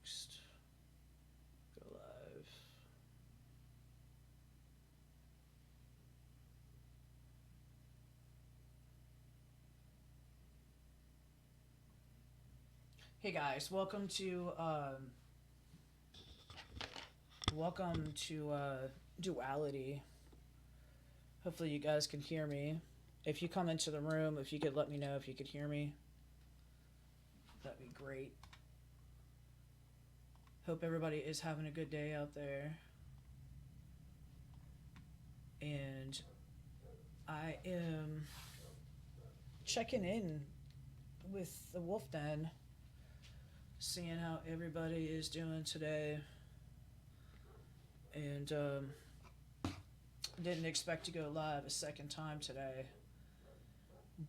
Next. Go live. Hey guys, welcome to Duality. Hopefully you guys can hear me. If you come into the room, if you could let me know if you could hear me, that'd be great. Hope everybody is having a good day out there. And I am checking in with the Wolf Den, seeing how everybody is doing today. And didn't expect to go live a second time today,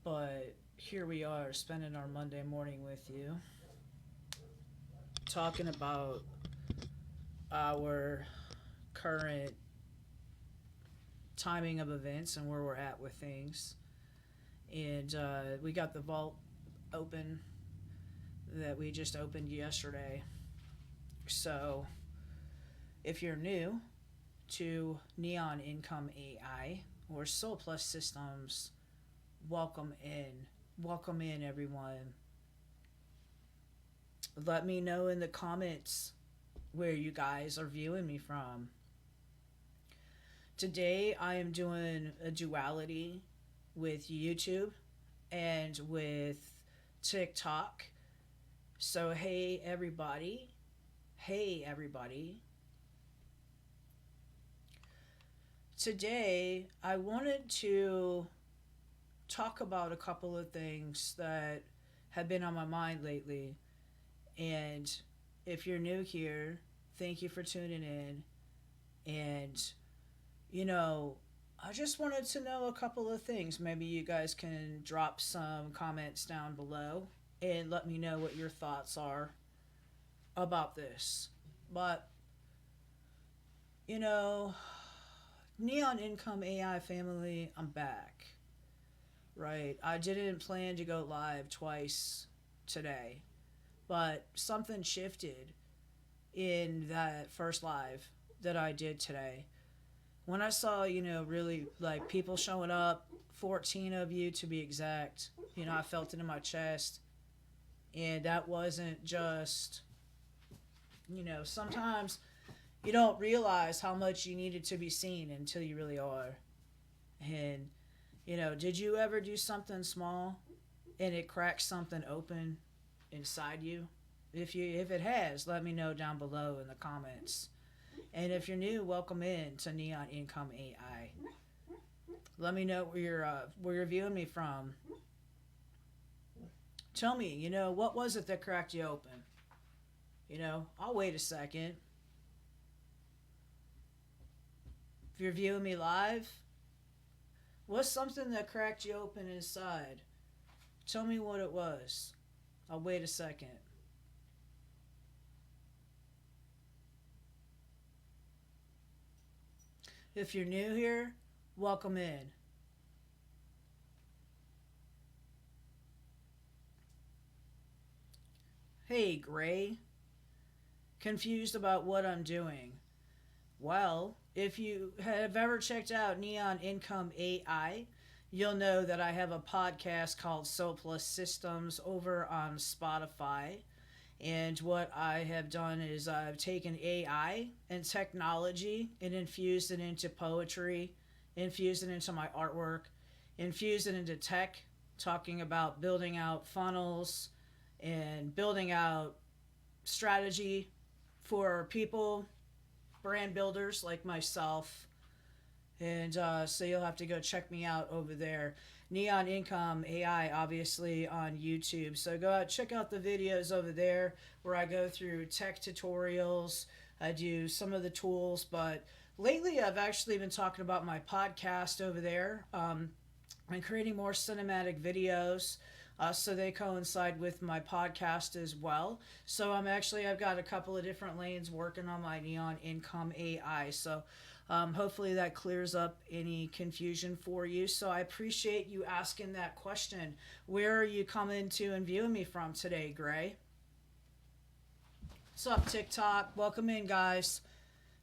but here we are spending our Monday morning with you, talking about our current timing of events and where we're at with things. And we got the vault open that we just opened yesterday. So if you're new to Neon Income AI or Soul Plus Systems, welcome in. Welcome in, everyone. Let me know in the comments where you guys are viewing me from. Today I am doing a duality with YouTube and with TikTok. So hey everybody. Hey everybody. Today I wanted to talk about a couple of things that have been on my mind lately. And if you're new here, thank you for tuning in. And I just wanted to know a couple of things. Maybe you guys can drop some comments down below and let me know what your thoughts are about this. But, Neon Income AI family, I'm back. Right? I didn't plan to go live twice today, but something shifted in that first live that I did today. When I saw, really like people showing up, 14 of you to be exact, I felt it in my chest. And that wasn't just, sometimes you don't realize how much you needed to be seen until you really are. And, did you ever do something small and it cracks something open inside you? If it has, let me know down below in the comments. And if you're new, welcome in to Neon Income AI. Let me know where you're viewing me from. Tell me, what was it that cracked you open? I'll wait a second. If you're viewing me live, what's something that cracked you open inside? Tell me what it was. I'll wait a second. If you're new here, welcome in. Hey, Gray. Confused about what I'm doing. Well, if you have ever checked out Neon Income AI, you'll know that I have a podcast called Soul Plus Systems over on Spotify. And what I have done is I've taken AI and technology and infused it into poetry, infused it into my artwork, infused it into tech, talking about building out funnels and building out strategy for people, brand builders like myself. And so you'll have to go check me out over there. Neon Income AI, obviously, on YouTube. So go out, check out the videos over there where I go through tech tutorials. I do some of the tools, but lately I've actually been talking about my podcast over there. I'm creating more cinematic videos. So they coincide with my podcast as well. So I've got a couple of different lanes working on my Neon Income AI. So hopefully that clears up any confusion for you. So I appreciate you asking that question. Where are you coming to and viewing me from today, Gray? What's up, TikTok? Welcome in, guys.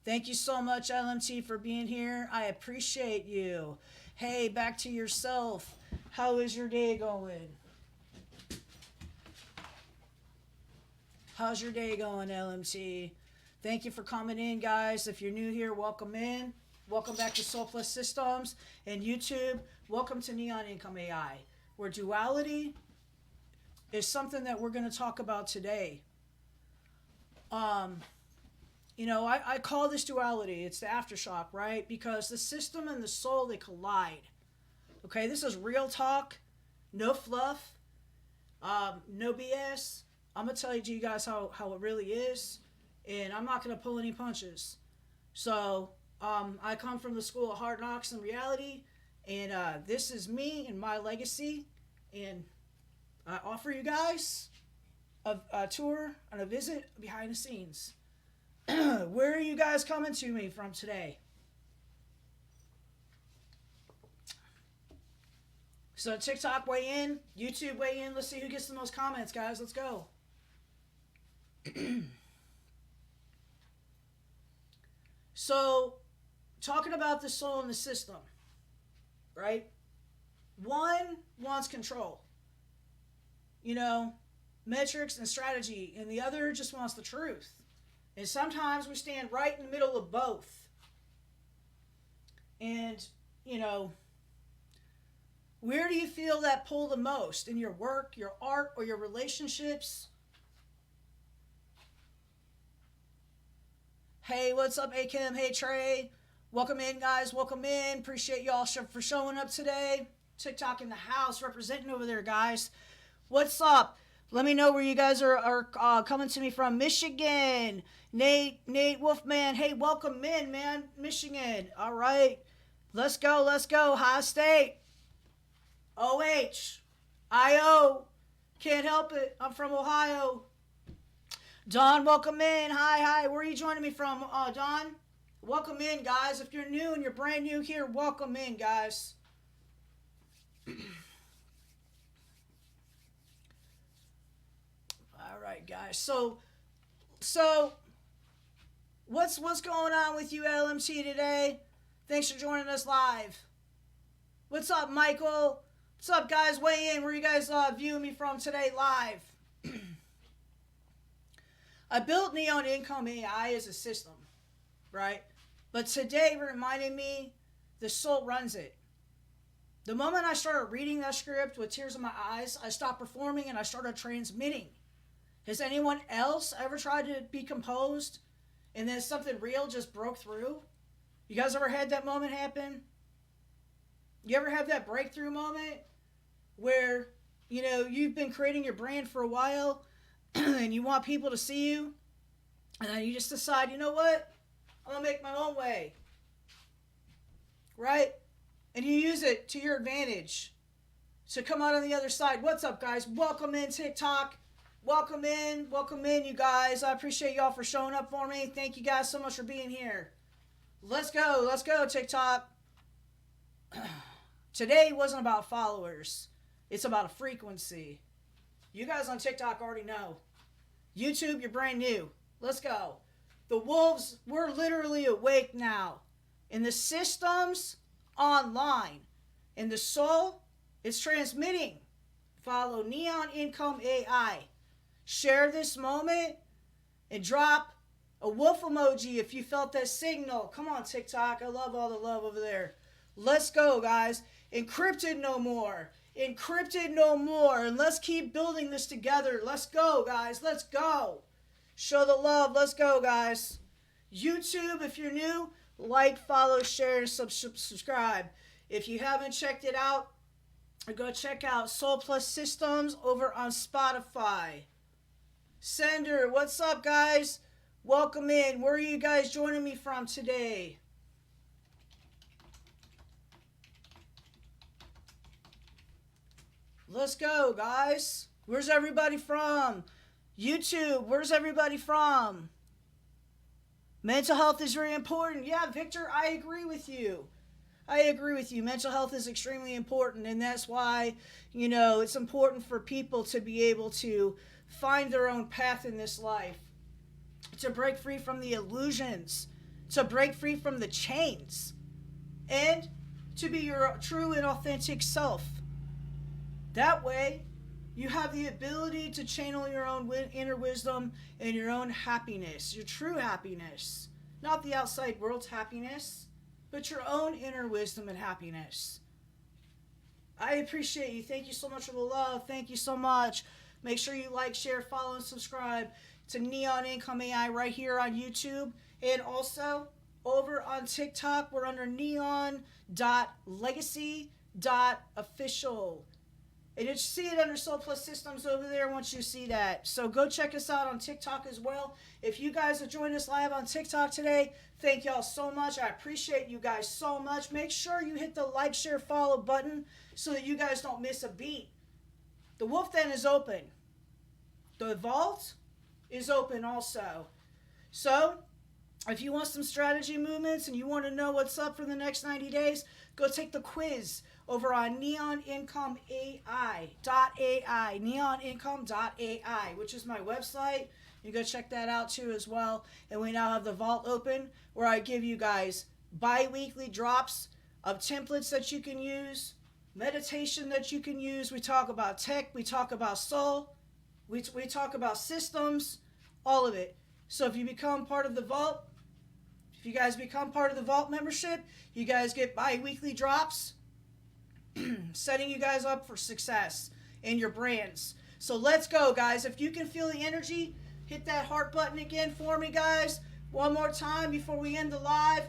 Thank you so much, LMT, for being here. I appreciate you. Hey, back to yourself. How is your day going? How's your day going, LMT? Thank you for coming in, guys. If you're new here, welcome in. Welcome back to Soul Plus Systems. And YouTube, welcome to Neon Income AI, where duality is something that we're going to talk about today. I call this duality. It's the aftershock, right? Because the system and the soul, they collide. Okay, this is real talk, no fluff, no BS. I'm going to tell you guys how it really is, and I'm not going to pull any punches. So, I come from the school of hard knocks and reality, and this is me and my legacy, and I offer you guys a tour and a visit behind the scenes. Where are you guys coming to me from today? So TikTok weigh in, YouTube weigh in. Let's see who gets the most comments, guys. Let's go. So, talking about the soul and the system, right? One wants control. Metrics and strategy, and the other just wants the truth. And sometimes we stand right in the middle of both. And, where do you feel that pull the most? In your work, your art, or your relationships? Hey, what's up, Akim? Hey, Trey. Welcome in, guys. Welcome in. Appreciate y'all for showing up today. TikTok in the house, representing over there, guys. What's up? Let me know where you guys are coming to me from. Michigan. Nate Wolfman. Hey, welcome in, man. Michigan. All right. Let's go. High State. OH. IO. Can't help it. I'm from Ohio. Don, welcome in. Hi. Where are you joining me from, Don? Welcome in, guys. If you're new and you're brand new here, welcome in, guys. All right, guys. So what's going on with you, LMT, today? Thanks for joining us live. What's up, Michael? What's up, guys? Weigh in. Where you guys viewing me from today live? I built Neon Income AI as a system, right? But today reminded me the soul runs it. The moment I started reading that script with tears in my eyes, I stopped performing and I started transmitting. Has anyone else ever tried to be composed and then something real just broke through? You guys ever had that moment happen? You ever have that breakthrough moment where, you've been creating your brand for a while and you want people to see you, and then you just decide, you know what? I'm going to make my own way. Right? And you use it to your advantage to come out on the other side. What's up, guys? Welcome in, TikTok. Welcome in, you guys. I appreciate y'all for showing up for me. Thank you guys so much for being here. Let's go, TikTok. Today wasn't about followers. It's about a frequency. You guys on TikTok already know. YouTube, you're brand new. Let's go. The wolves, we're literally awake now. And the system's online. And the soul is transmitting. Follow Neon Income AI. Share this moment and drop a wolf emoji if you felt that signal. Come on, TikTok. I love all the love over there. Let's go, guys. Encrypted no more. Encrypted no more. And let's keep building this together. Let's go, guys. Let's go. Show the love. Let's go, guys. YouTube, if you're new, like, follow, share, and subscribe. If you haven't checked it out, go check out Soul Plus Systems over on Spotify. Sender, what's up, guys? Welcome in. Where are you guys joining me from today? Let's go, guys. Where's everybody from? YouTube, where's everybody from? Mental health is very important. Yeah, Victor, I agree with you. Mental health is extremely important, and that's why, it's important for people to be able to find their own path in this life. to break free from the illusions, to break free from the chains, and to be your true and authentic self. That way, you have the ability to channel your own inner wisdom and your own happiness, your true happiness. Not the outside world's happiness, but your own inner wisdom and happiness. I appreciate you. Thank you so much for the love. Thank you so much. Make sure you like, share, follow, and subscribe to Neon Income AI right here on YouTube. And also, over on TikTok, we're under neon.legacy.official. And you see it under Soul Plus Systems over there once you see that. So go check us out on TikTok as well. If you guys have joined us live on TikTok today, thank y'all so much. I appreciate you guys so much. Make sure you hit the like, share, follow button so that you guys don't miss a beat. The Wolf Den is open. The Vault is open also. So if you want some strategy movements and you want to know what's up for the next 90 days, go take the quiz over on neonincomeai.ai, neonincome.ai, which is my website. You go check that out too as well. And we now have the Vault open where I give you guys bi-weekly drops of templates that you can use, meditation that you can use. We talk about tech, we talk about soul, we talk about systems, all of it. So if you become part of the Vault, if you guys become part of the Vault membership, you guys get bi-weekly drops setting you guys up for success in your brands. So let's go, guys. If you can feel the energy, hit that heart button again for me, guys. One more time before we end the live.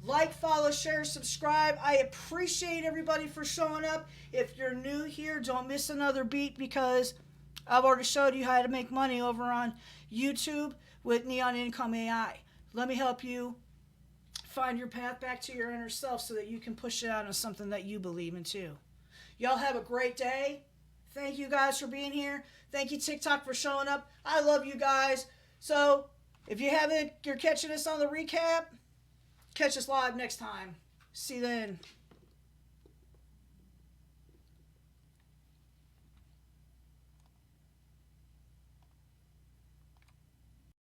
Like, follow, share, subscribe. I appreciate everybody for showing up. If you're new here, don't miss another beat because I've already showed you how to make money over on YouTube with Neon Income AI. Let me help you find your path back to your inner self so that you can push it out on something that you believe in too. Y'all have a great day. Thank you guys for being here. Thank you TikTok for showing up. I love you guys. So if you haven't, you're catching us on the recap, catch us live next time. See you then.